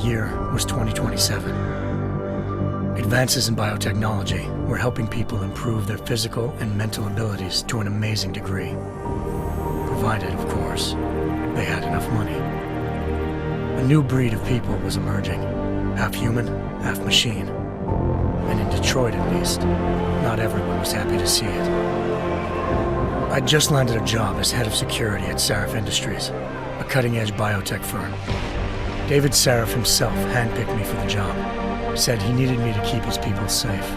year was 2027. Advances in biotechnology were helping people improve their physical and mental abilities to an amazing degree. Provided, of course, they had enough money. A new breed of people was emerging, half human, half machine. And in Detroit, at least, not everyone was happy to see it. I'd just landed a job as head of security at Sarif Industries, a cutting-edge biotech firm. David Sarif himself handpicked me for the job, said he needed me to keep his people safe.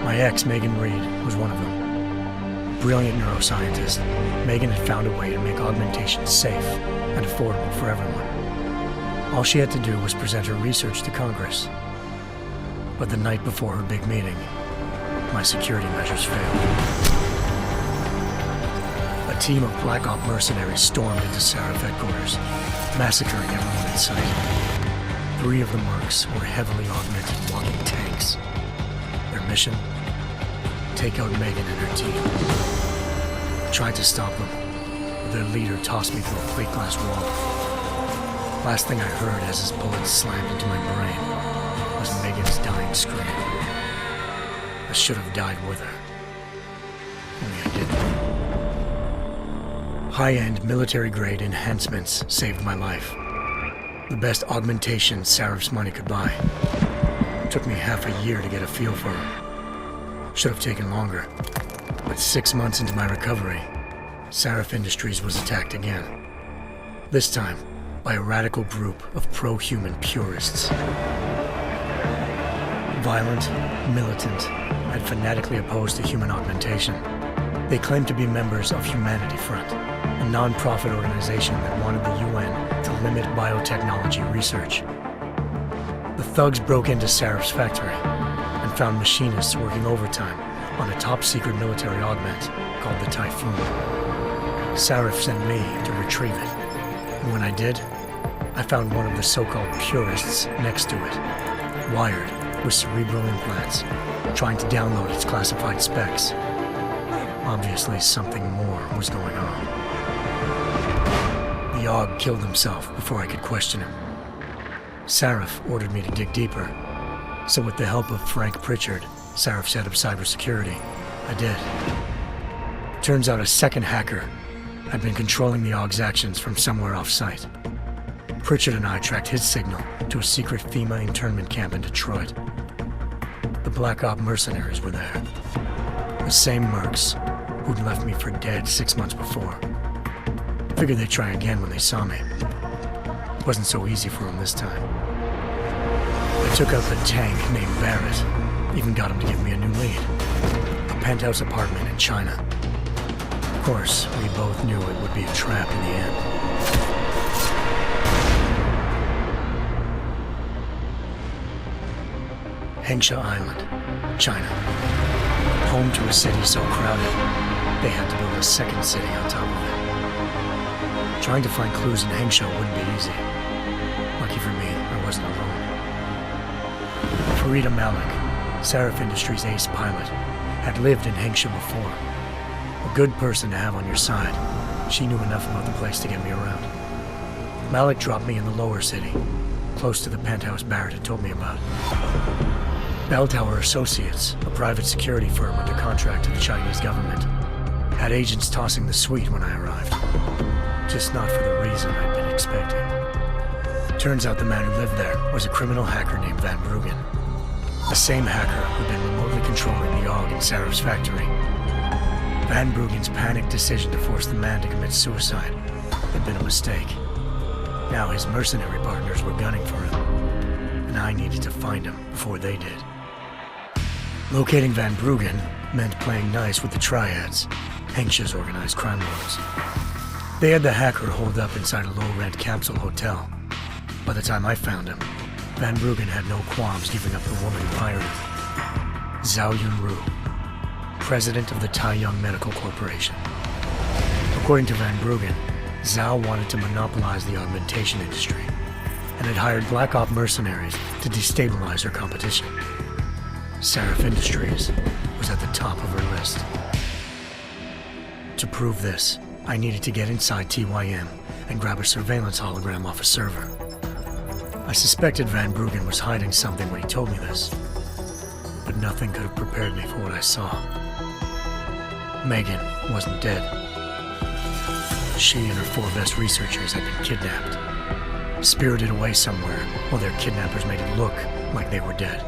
My ex, Megan Reed, was one of them. Brilliant neuroscientist, Megan had found a way to make augmentation safe and affordable for everyone. All she had to do was present her research to Congress. But the night before her big meeting, my security measures failed. A team of Black Op mercenaries stormed into Sarif headquarters, massacring everyone in sight. 3 of the mercs were heavily augmented walking tanks. Their mission? Take out Megan and her team. I tried to stop them, but their leader tossed me through a plate glass wall. Last thing I heard as his bullets slammed into my brain was Megan's dying scream. I should have died with her. Only I didn't. High-end military-grade enhancements saved my life. The best augmentation Sarif's money could buy. It took me half a year to get a feel for her. Should have taken longer. But 6 months into my recovery, Sarif Industries was attacked again. This time, by a radical group of pro-human purists. Violent, militant, and fanatically opposed to human augmentation. They claimed to be members of Humanity Front, a non-profit organization that wanted the UN to limit biotechnology research. The thugs broke into Sarif's factory and found machinists working overtime on a top-secret military augment called the Typhoon. Sarif sent me to retrieve it, and when I did, I found one of the so-called purists next to it, wired with cerebral implants, trying to download its classified specs. Obviously, something more was going on. The Aug killed himself before I could question him. Sarif ordered me to dig deeper, so with the help of Frank Pritchard, Sarif's head of cybersecurity, I did. Turns out a second hacker had been controlling the Aug's actions from somewhere off-site. Pritchard and I tracked his signal to a secret FEMA internment camp in Detroit. The Black Op mercenaries were there. The same mercs who'd left me for dead 6 months before. Figured they'd try again when they saw me. It wasn't so easy for them this time. I took out the tank named Barrett, even got him to give me a new lead. A penthouse apartment in China. Of course, we both knew it would be a trap in the end. Hengsha Island, China. Home to a city so crowded, they had to build a second city on top of it. Trying to find clues in Hengsha wouldn't be easy. Lucky for me, I wasn't alone. Farida Malik, Sarif Industries' ace pilot, had lived in Hengsha before. A good person to have on your side. She knew enough about the place to get me around. Malik dropped me in the lower city, close to the penthouse Barrett had told me about. Bell Tower Associates, a private security firm under contract to the Chinese government, had agents tossing the suite when I arrived. Just not for the reason I'd been expecting. Turns out the man who lived there was a criminal hacker named Van Bruggen. The same hacker who'd been remotely controlling the Aug in Sarif's factory. Van Bruggen's panicked decision to force the man to commit suicide had been a mistake. Now his mercenary partners were gunning for him, and I needed to find him before they did. Locating Van Bruggen meant playing nice with the Triads, Hengsha's organized crime lords. They had the hacker holed up inside a low-rent capsule hotel. By the time I found him, Van Bruggen had no qualms giving up the woman who hired him. Zhao Yunru, president of the Taiyang Medical Corporation. According to Van Bruggen, Zhao wanted to monopolize the augmentation industry and had hired Black Op mercenaries to destabilize her competition. Sarif Industries was at the top of her list. To prove this, I needed to get inside TYM and grab a surveillance hologram off a server. I suspected Van Bruggen was hiding something when he told me this, but nothing could have prepared me for what I saw. Megan wasn't dead. She and her 4 best researchers had been kidnapped, spirited away somewhere while their kidnappers made it look like they were dead.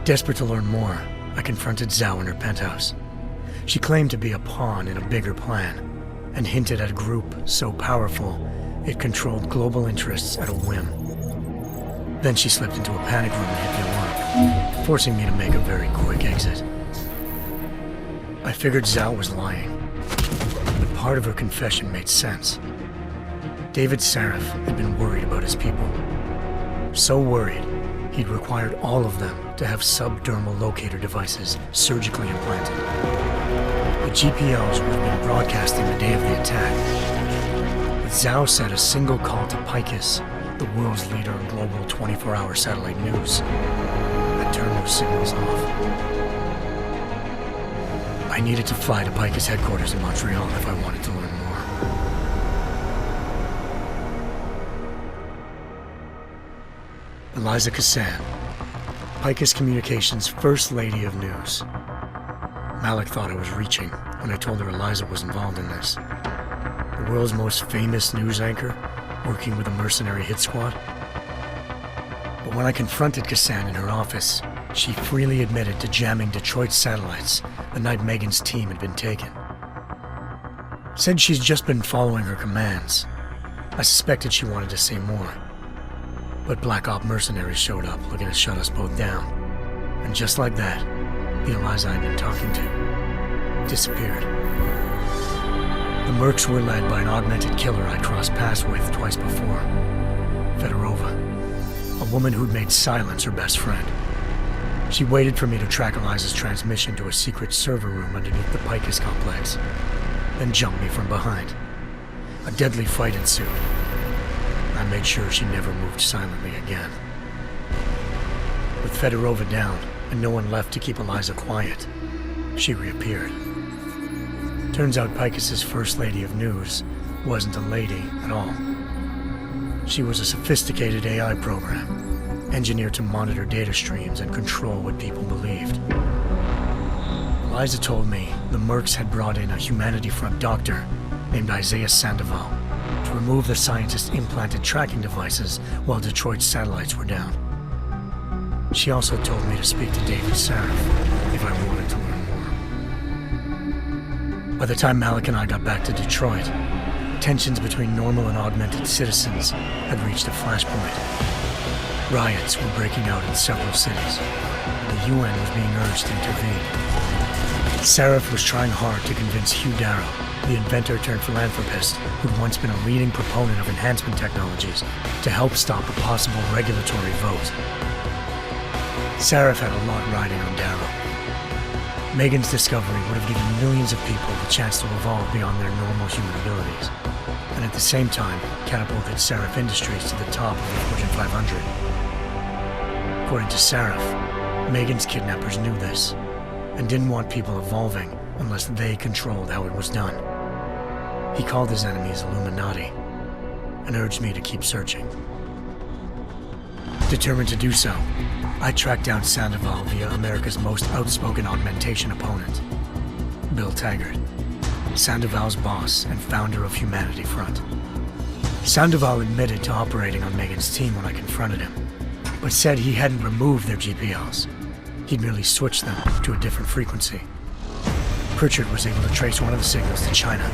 Desperate to learn more, I confronted Zhao in her penthouse. She claimed to be a pawn in a bigger plan, and hinted at a group so powerful it controlled global interests at a whim. Then she slipped into a panic room and hit the alarm, forcing me to make a very quick exit. I figured Zhao was lying, but part of her confession made sense. David Sarif had been worried about his people. So worried, he'd required all of them to have subdermal locator devices surgically implanted. The GPOs would have been broadcasting the day of the attack, but Zhao said a single call to Picus, the world's leader in global 24-hour satellite news, had turned those signals off. I needed to fly to Picus headquarters in Montreal if I wanted to learn more. Eliza Cassan, Picus Communications' First Lady of News. Malik thought I was reaching when I told her Eliza was involved in this. The world's most famous news anchor, working with a mercenary hit squad. But when I confronted Cassan in her office, she freely admitted to jamming Detroit's satellites the night Megan's team had been taken. Said she's just been following her commands. I suspected she wanted to say more. But Black Op mercenaries showed up looking to shut us both down. And just like that, the Eliza I'd been talking to disappeared. The mercs were led by an augmented killer I'd crossed paths with twice before. Fedorova, a woman who'd made silence her best friend. She waited for me to track Eliza's transmission to a secret server room underneath the Picus complex, then jumped me from behind. A deadly fight ensued. I made sure she never moved silently again. With Fedorova down and no one left to keep Eliza quiet, she reappeared. Turns out Picus's First Lady of News wasn't a lady at all. She was a sophisticated AI program, engineered to monitor data streams and control what people believed. Eliza told me the mercs had brought in a Humanity Front doctor named Isaiah Sandoval to remove the scientist's implanted tracking devices while Detroit's satellites were down. She also told me to speak to David Sarif if I wanted to learn more. By the time Malik and I got back to Detroit, tensions between normal and augmented citizens had reached a flashpoint. Riots were breaking out in several cities. The UN was being urged to intervene. Sarif was trying hard to convince Hugh Darrow, the inventor turned philanthropist who'd once been a leading proponent of enhancement technologies, to help stop a possible regulatory vote. Sarif had a lot riding on Darrow. Megan's discovery would have given millions of people the chance to evolve beyond their normal human abilities, and at the same time catapulted Sarif Industries to the top of the Fortune 500. According to Sarif, Megan's kidnappers knew this, and didn't want people evolving unless they controlled how it was done. He called his enemies Illuminati, and urged me to keep searching. Determined to do so, I tracked down Sandoval via America's most outspoken augmentation opponent, Bill Taggart, Sandoval's boss and founder of Humanity Front. Sandoval admitted to operating on Megan's team when I confronted him, but said he hadn't removed their GPLs. He'd merely switched them to a different frequency. Pritchard was able to trace one of the signals to China.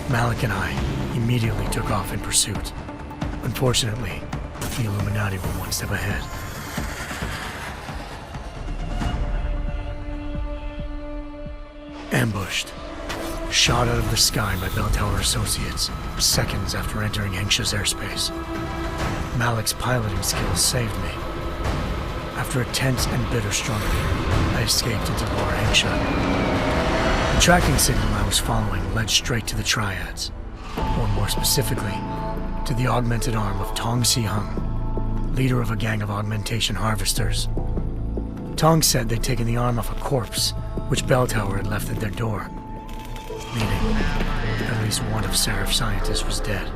Malik and I immediately took off in pursuit. Unfortunately, the Illuminati were one step ahead. Ambushed. Shot out of the sky by Bell Tower Associates, seconds after entering Hengsha's airspace. Malik's piloting skills saved me. After a tense and bitter struggle, I escaped into Lower Hengsha. The tracking signal I was following led straight to the Triads, or more specifically, to the augmented arm of Tong Si-hung, leader of a gang of augmentation harvesters. Tong said they'd taken the arm off a corpse, which Bell Tower had left at their door, meaning at least one of Sarif's scientists was dead.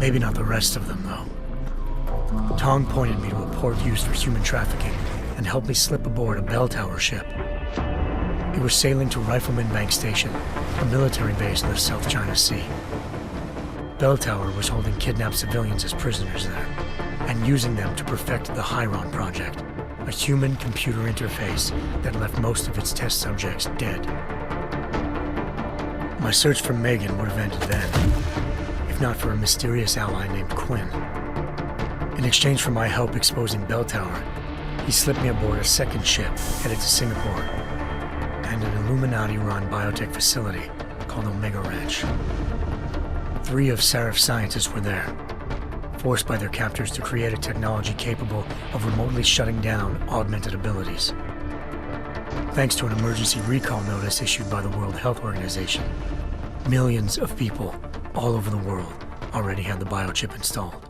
Maybe not the rest of them, though. Tong pointed me to a port used for human trafficking and helped me slip aboard a bell tower ship. It was sailing to Rifleman Bank Station, a military base in the South China Sea. Bell Tower was holding kidnapped civilians as prisoners there, and using them to perfect the Chiron Project, a human-computer interface that left most of its test subjects dead. My search for Megan would have ended then, if not for a mysterious ally named Quinn. In exchange for my help exposing Bell Tower, he slipped me aboard a second ship headed to Singapore and an Illuminati-run biotech facility called Omega Ranch. 3 of Serif's scientists were there, forced by their captors to create a technology capable of remotely shutting down augmented abilities. Thanks to an emergency recall notice issued by the World Health Organization, millions of people all over the world already had the biochip installed.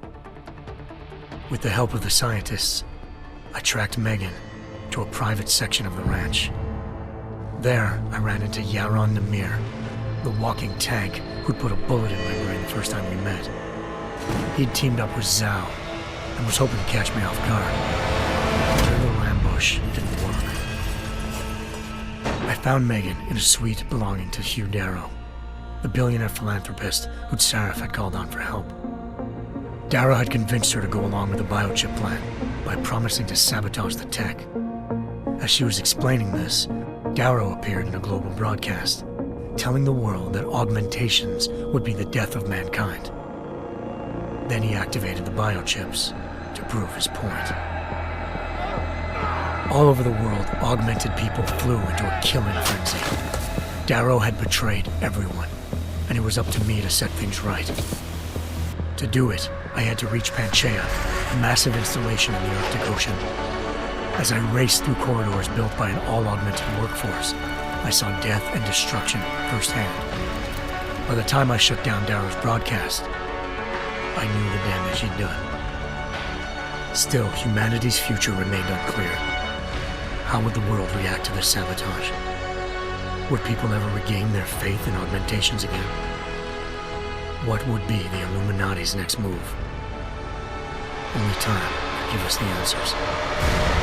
With the help of the scientists, I tracked Megan to a private section of the ranch. There, I ran into Yaron Namir, the walking tank who'd put a bullet in my brain the first time we met. He'd teamed up with Zhao and was hoping to catch me off guard. Their little ambush didn't work. I found Megan in a suite belonging to Hugh Darrow, the billionaire philanthropist who'd Sarif had called on for help. Darrow had convinced her to go along with the biochip plan by promising to sabotage the tech. As she was explaining this, Darrow appeared in a global broadcast, telling the world that augmentations would be the death of mankind. Then he activated the biochips to prove his point. All over the world, augmented people flew into a killing frenzy. Darrow had betrayed everyone, and it was up to me to set things right. To do it, I had to reach Panchaea, a massive installation in the Arctic Ocean. As I raced through corridors built by an all-augmented workforce, I saw death and destruction firsthand. By the time I shut down Darrow's broadcast, I knew the damage he'd done. Still, humanity's future remained unclear. How would the world react to this sabotage? Would people ever regain their faith in augmentations again? What would be the Illuminati's next move? Only time could give us the answers.